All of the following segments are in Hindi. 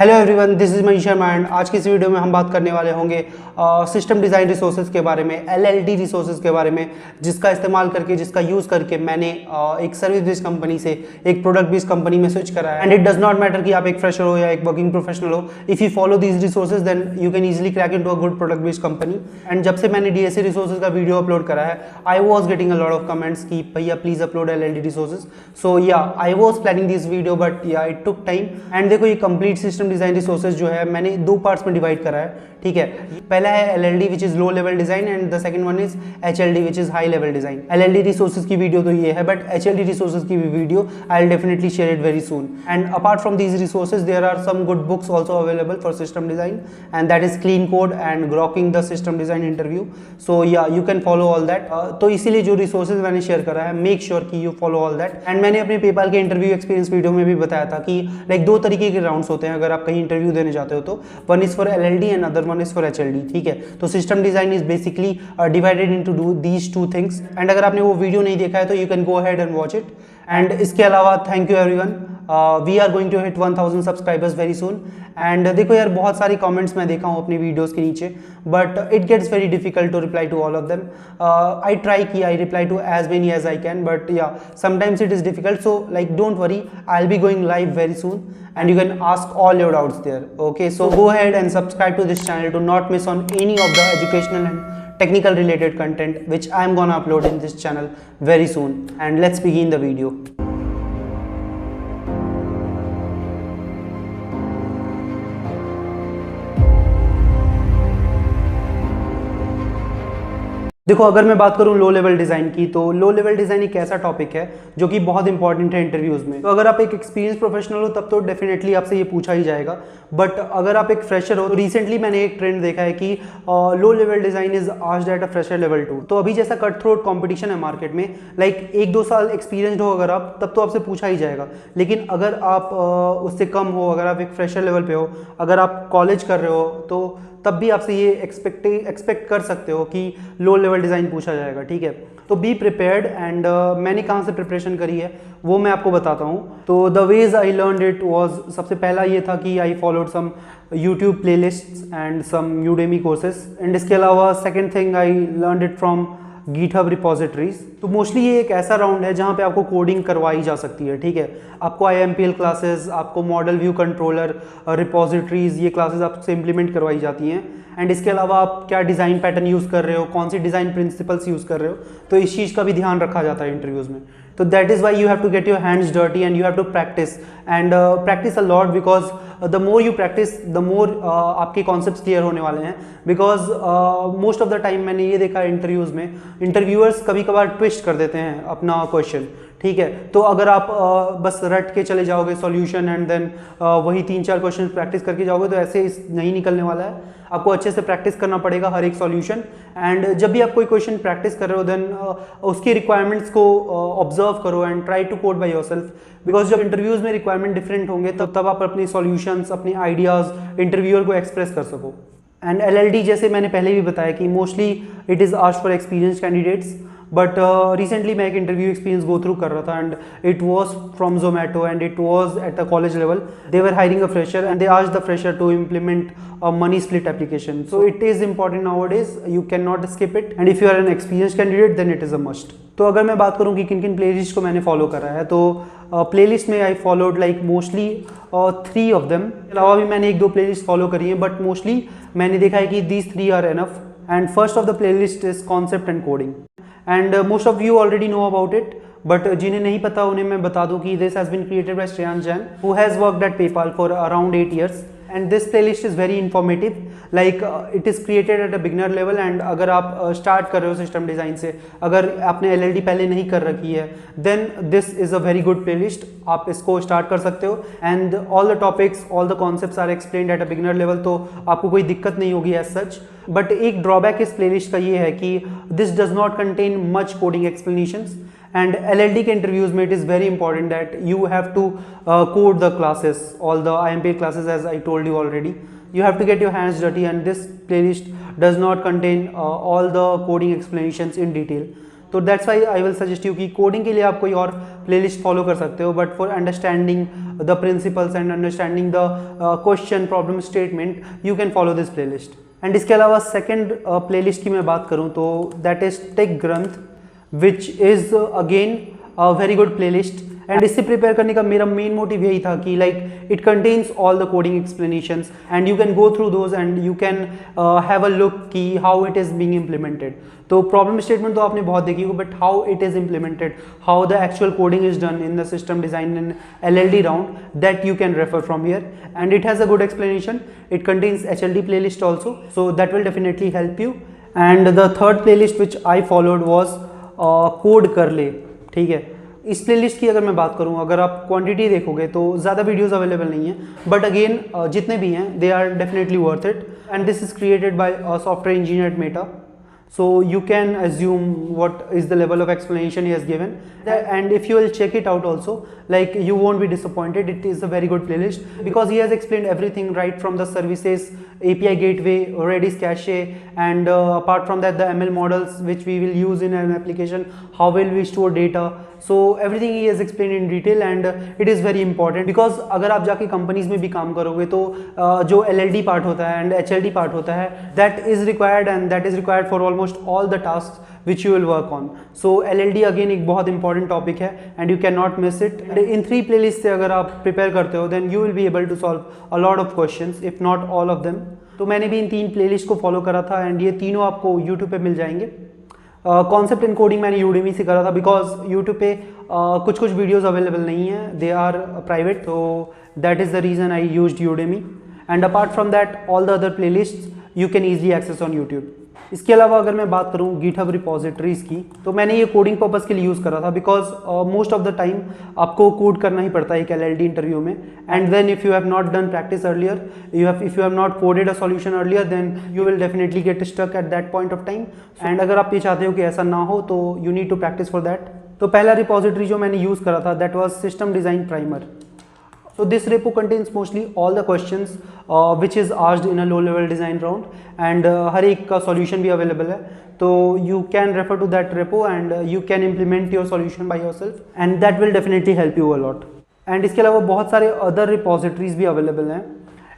Hello everyone, this is Manish Sharma and आज की इस वीडियो में हम बात करने वाले होंगे सिस्टम डिज़ाइन रिसोर्सेज के बारे में, एलएलडी रिसोर्सेज के बारे में, जिसका इस्तेमाल करके, जिसका यूज़ करके मैंने एक सर्विस बेस्ड कंपनी से एक प्रोडक्ट बेस्ड कंपनी में स्विच करा है। And it does not matter कि आप एक फ्रेशर हो या एक वर्किंग प्रोफेशनल हो, if you follow these resources then you can easily crack into a good product based company. And जब से मैंने डीएससी रिसोर्सेज का वीडियो अपलोड करा है, I was getting a lot of comments कि भैया please upload LLD resources. So yeah I was planning this video but या इट टुक टाइम। एंड देखो, ये कंप्लीट सिस्टम डिज़ाइन रिसोर्सेज जो है मैंने दो पार्ट्स में डिवाइड करा है, ठीक है। पहला है LLD which is low level design and the second one is HLD which is high level design. LLD resources की वीडियो तो ये है, बट एचएलडी रिसोर्सेज की video I will definitely share it very soon. And apart from these resources there are some good books also available for system design and that is clean code and grokking the system design interview. So yeah you can follow all that. तो इसीलिए जो रिसोर्सेज मैंने शेयर करा है, मेक श्योर कि you follow all that. And मैंने अपने पेपाल के इंटरव्यू एक्सपीरियंस वीडियो में भी बताया था कि लाइक दो तरीके के राउंड्स होते हैं अगर आप कहीं इंटरव्यू देने जाते हो तो, one is for LLD and other one is for HLD, ठीक है। तो system design is basically divided into these two things. And अगर आपने वो वीडियो नहीं देखा है तो you can go ahead and watch it. And इसके अलावा thank you everyone, we are going to hit 1000 subscribers very soon. And देखो यार, बहुत सारी कमेंट्स मैं देखा हूँ अपनी वीडियोस के नीचे, but it gets very difficult to reply to all of them. I try कि I reply to as many as I can, but yeah sometimes it is difficult. So like don't worry, I will be going live very soon and you can ask all your doubts there. Okay, so go ahead and subscribe to this channel to not miss on any of the educational and technical related content which I am gonna upload in this channel very soon. And let's begin the video. देखो, अगर मैं बात करूं लो लेवल डिज़ाइन की, तो लो लेवल डिज़ाइन एक ऐसा टॉपिक है जो कि बहुत इंपॉर्टेंट है इंटरव्यूज़ में। तो अगर आप एक एक्सपीरियंस प्रोफेशनल हो तब तो डेफिनेटली आपसे ये पूछा ही जाएगा, बट अगर आप एक फ्रेशर हो तो रिसेंटली मैंने एक ट्रेंड देखा है कि low level design is asked at a fresher level 2। तो अभी जैसा कट थ्रोट कॉम्पिटिशन है मार्केट में, लाइक 1-2 साल एक्सपीरियंसड हो अगर आप, तब तो आपसे पूछा ही जाएगा। लेकिन अगर आप उससे कम हो, अगर आप एक फ्रेशर लेवल पे हो, अगर आप कॉलेज कर रहे हो, तो तब भी आपसे ये एक्सपेक्ट कर सकते हो कि लो लेवल डिज़ाइन पूछा जाएगा, ठीक है। तो बी प्रिपेयर्ड। एंड मैंने कहाँ से प्रिपरेशन करी है वो मैं आपको बताता हूँ। तो the ways I learned it was, सबसे पहला ये था कि I followed some YouTube playlists and some Udemy courses. And इसके अलावा second thing, I learned it from GitHub repositories. तो मोस्टली ये एक ऐसा राउंड है जहाँ पे आपको कोडिंग करवाई जा सकती है, ठीक है। आपको IMPL क्लासेस, आपको मॉडल व्यू कंट्रोलर रिपोजिटरीज, ये क्लासेस आपसे इम्प्लीमेंट करवाई जाती हैं। एंड इसके अलावा आप क्या डिज़ाइन पैटर्न यूज़ कर रहे हो, कौन सी डिज़ाइन प्रिंसिपल्स यूज़ कर रहे हो, तो इस चीज़ का भी ध्यान रखा जाता है इंटरव्यूज़ में। तो that is why you have to get your hands dirty and you have to practice and practice a lot, because the more you practice the more आपके कॉन्सेप्ट्स क्लियर होने वाले हैं। Because most of the time मैंने ये देखा इंटरव्यूज़ में, इंटरव्यूअर्स कभी कभार ट्विस्ट कर देते हैं अपना क्वेश्चन, ठीक है। तो अगर आप बस रट के चले जाओगे सॉल्यूशन एंड देन वही 3-4 क्वेश्चन प्रैक्टिस करके जाओगे तो ऐसे नहीं निकलने वाला है। आपको अच्छे से प्रैक्टिस करना पड़ेगा हर एक सॉल्यूशन। एंड जब भी आप कोई क्वेश्चन प्रैक्टिस कर रहे हो देन उसकी रिक्वायरमेंट्स को ऑब्जर्व करो and try to code by yourself, because जब इंटरव्यूज़ में रिक्वायरमेंट डिफरेंट होंगे तब आप अपने सॉल्यूशंस, अपने आइडियाज़ इंटरव्यूअर को एक्सप्रेस कर सको। एंड एलएलडी जैसे मैंने पहले भी बताया कि mostly it is asked for experienced candidates, but recently मैं एक इंटरव्यू एक्सपीरियंस गो थ्रू कर रहा था and it was from Zomato and it was at a college level. They were hiring a fresher and they asked the fresher to implement a money split application. So it is important nowadays, you cannot skip it, and if you are an experienced candidate then it is a must. तो अगर मैं बात करूँ कि किन किन प्लेलिस्ट को मैंने फॉलो करा है, तो प्लेलिस्ट में I followed like mostly 3 of them. अलावा भी मैंने 1-2 प्लेलिस्ट फॉलो करी है, बट मोस्टली मैंने देखा है कि these 3 are enough. And first of the playlist is concept and coding. And most of you already know about it, but जिन्हें नहीं पता उन्हें मैं बता दूं कि this has been created by Shreyansh Jain, who has worked at PayPal for around 8 years. And this playlist is very informative, like it is created at a beginner level. and अगर आप स्टार्ट कर रहे हो सिस्टम डिज़ाइन से, अगर आपने LLD पहले नहीं कर रखी है, then this is a very good playlist. आप इसको स्टार्ट कर सकते हो and all the topics, all the concepts are explained at a beginner level, तो आपको कोई दिक्कत नहीं होगी as such. बट एक ड्रॉबैक इस प्लेलिस्ट का ये है कि this does not contain much coding explanations. And LLD के इंटरव्यूज़ में it is very important that you have to code the classes, all the IMPL classes, as I told you already. You have to get your hands dirty and this playlist does not contain all the coding explanations in detail. तो that's why I will suggest you कि कोडिंग के लिए आप कोई और प्लेलिस्ट फॉलो कर सकते हो, but for understanding the principles and understanding the question problem statement you can follow this playlist. And इसके अलावा सेकेंड प्लेलिस्ट की मैं बात करूँ तो that is tech Granth, which is again a very good playlist. And इससे प्रिपेयर करने का मेरा मेन मोटिव यही था कि like it contains all the coding explanations and you can go through those and you can have a look कि how it is being implemented. तो प्रॉब्लम स्टेटमेंट तो आपने बहुत देखी हो, but how it is implemented, how the actual coding is done in the system design in LLD round, that you can refer from here, and it has a good explanation. It contains HLD playlist also, so that will definitely help you. And the third playlist which I followed was code कर ले, ठीक है। इस प्लेलिस्ट की अगर मैं बात करूं, अगर आप क्वांटिटी देखोगे तो ज़्यादा वीडियोस अवेलेबल नहीं है, बट अगेन जितने भी हैं they are definitely worth it. And this is created by software engineer at Meta, so you can assume what is the level of explanation he has given, and if you will check it out also, like you won't be disappointed. It is a very good playlist because he has explained everything right from the services, API gateway, Redis cache, and apart from that the ML models which we will use in an application, how will we store data, so everything he has explained in detail, and it is very important because अगर आप जाके कंपनीज में भी काम करोगे तो जो LLD पार्ट होता है एंड HLD पार्ट होता है, that is required and that is required for almost all the tasks which you will work on. So LLD again एक बहुत important topic है and you cannot miss it. In 3 playlists से अगर आप prepare करते हो then you will be able to solve a lot of questions if not all of them. तो मैंने भी इन 3 playlist को follow करा था एंड ये तीनों आपको YouTube पे मिल जाएंगे। कॉन्सेप्ट इन कोडिंग मैंने यूडेमी से करा था बिकॉज यूट्यूब पे कुछ कुछ वीडियोस अवेलेबल नहीं है, दे आर प्राइवेट, तो that is the reason I used Udemy. And apart from that all the other playlists you can easily access on YouTube. इसके अलावा अगर मैं बात करूँ गिटहब रिपोजिटरीज़ की, तो मैंने ये कोडिंग पर्पज़ के लिए यूज़ करा था because most of the time आपको कोड करना ही पड़ता है एक LLD इंटरव्यू में, and then if you have not done practice earlier, if you have not coded a solution earlier, then you will definitely get stuck at that point of time. And अगर आप ये चाहते हो कि ऐसा ना हो तो you need to practice for that. तो पहला रिपोजिटरी जो मैंने यूज़ करा था that was system design primer. So this repo contains mostly all the questions which is asked in a low level design round, and हर एक का solution भी available है, तो you can refer to that repo and you can implement your solution by yourself and that will definitely help you a lot. And इसके अलावा बहुत सारे other repositories भी available हैं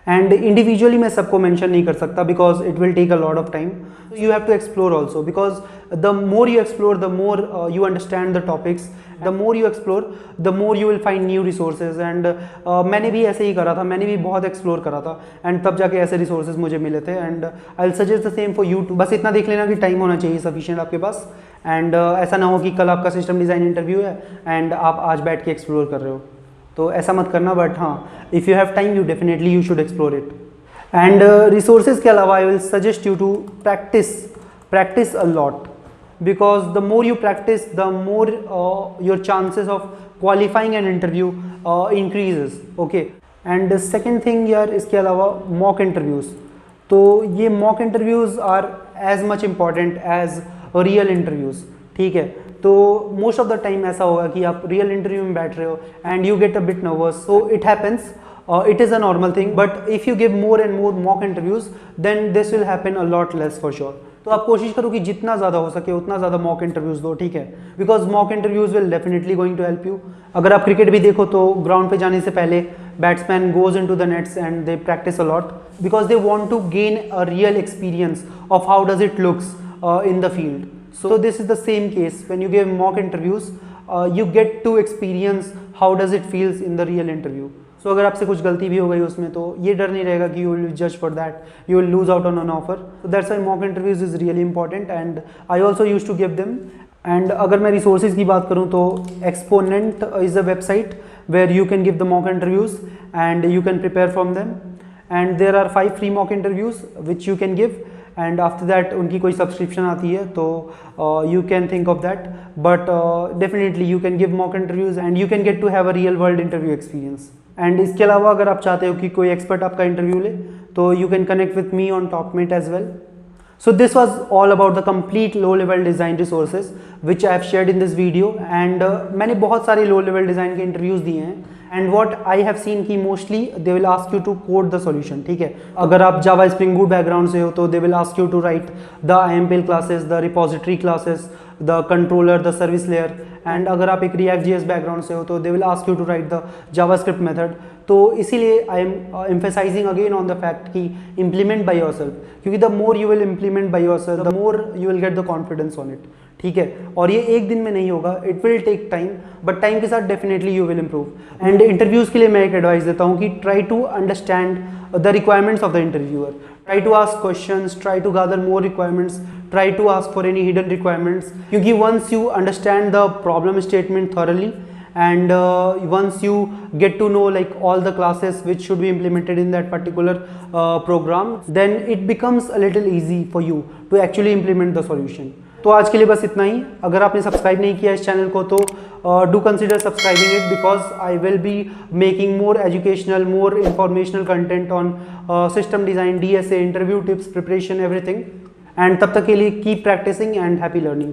एंड इंडिविजुअली मैं सबको मेंशन नहीं कर सकता because it will take a lot of time. You have to explore also because the more you explore the more you understand the topics, the more you explore the more you will find new resources. And मैंने भी ऐसे ही करा था, मैंने भी बहुत एक्सप्लोर करा था एंड तब जाके ऐसे रिसोर्सेज मुझे मिले थे and I will suggest the same for you too. बस इतना देख लेना कि टाइम होना चाहिए सफिशिएंट आपके पास एंड ऐसा ना हो कि कल आपका सिस्टम डिज़ाइन इंटरव्यू है एंड आप आज बैठ के एक्सप्लोर कर रहे हो, तो ऐसा मत करना। बट हाँ, if you have time you definitely you should explore it. And resources के अलावा I will suggest you to practice a lot because the more you practice the more your chances of qualifying an interview increases. Okay, and second thing यार, इसके अलावा मॉक इंटरव्यूज़, तो ये mock interviews are as much important as real interviews, ठीक है। तो मोस्ट ऑफ द टाइम ऐसा होगा कि आप रियल इंटरव्यू में बैठ रहे हो and you get a bit nervous, so it happens, it is a normal thing, but if you give more and more mock interviews then this will happen a lot less for sure. तो आप कोशिश करो कि जितना ज़्यादा हो सके उतना ज़्यादा मॉक इंटरव्यूज़ दो, ठीक है, because mock interviews will definitely going to help you. अगर आप क्रिकेट भी देखो तो ग्राउंड पे जाने से पहले batsman goes into the nets and they practice a lot because they want to gain a real experience of how does it looks in the field. So this is the same case when you give mock interviews, you get to experience how does it feels in the real interview. So अगर आपसे कुछ गलती भी हो गई उसमें तो ये डर नहीं रहेगा कि you will be judged for that, you will lose out on an offer. So that's why mock interviews is really important and I also used to give them. And अगर मैं resources की बात करूँ तो Exponent is a website where you can give the mock interviews and you can prepare from them. And there are 5 free mock interviews which you can give. And after that उनकी कोई सब्सक्रिप्शन आती है तो you can think of that, but definitely you can give mock interviews and you can get to have a real world interview experience. And इसके अलावा अगर आप चाहते हो कि कोई एक्सपर्ट आपका इंटरव्यू ले तो you can connect with me on Topmate as well. So this was all about the complete low level design resources which I have shared in this video and मैंने बहुत सारे low level design के interviews दिए हैं and what I have seen कि mostly they will ask you to code the solution, ठीक है। अगर आप Java Spring Boot background से हो तो they will ask you to write the IMPL classes, the repository classes, the controller, the service layer. And अगर आप एक React.js बैकग्राउंड से हो तो they will ask you to write the JavaScript method. तो इसीलिए I am emphasizing again on the fact कि इम्प्लीमेंट बाय योरसेल्फ, क्योंकि the more you will implement by yourself the more you will get the confidence on it. ठीक है, और ये एक दिन में नहीं होगा, it will take time, but time के साथ definitely you will improve. And interviews के लिए मैं एक एडवाइस देता हूँ कि try to understand the requirements of the interviewer, try to ask questions, try to gather more requirements, try to ask for any hidden requirements, क्योंकि once you understand the problem statement thoroughly and once you get to know like all the classes which should be implemented in that particular program, then it becomes a little easy for you to actually implement the solution. तो आज के लिए बस इतना ही। अगर आपने सब्सक्राइब नहीं किया इस चैनल को तो do consider subscribing it, because I will be making more educational, more informational content on system design, DSA, interview tips, preparation, everything. And तब तक के लिए keep practicing and happy learning.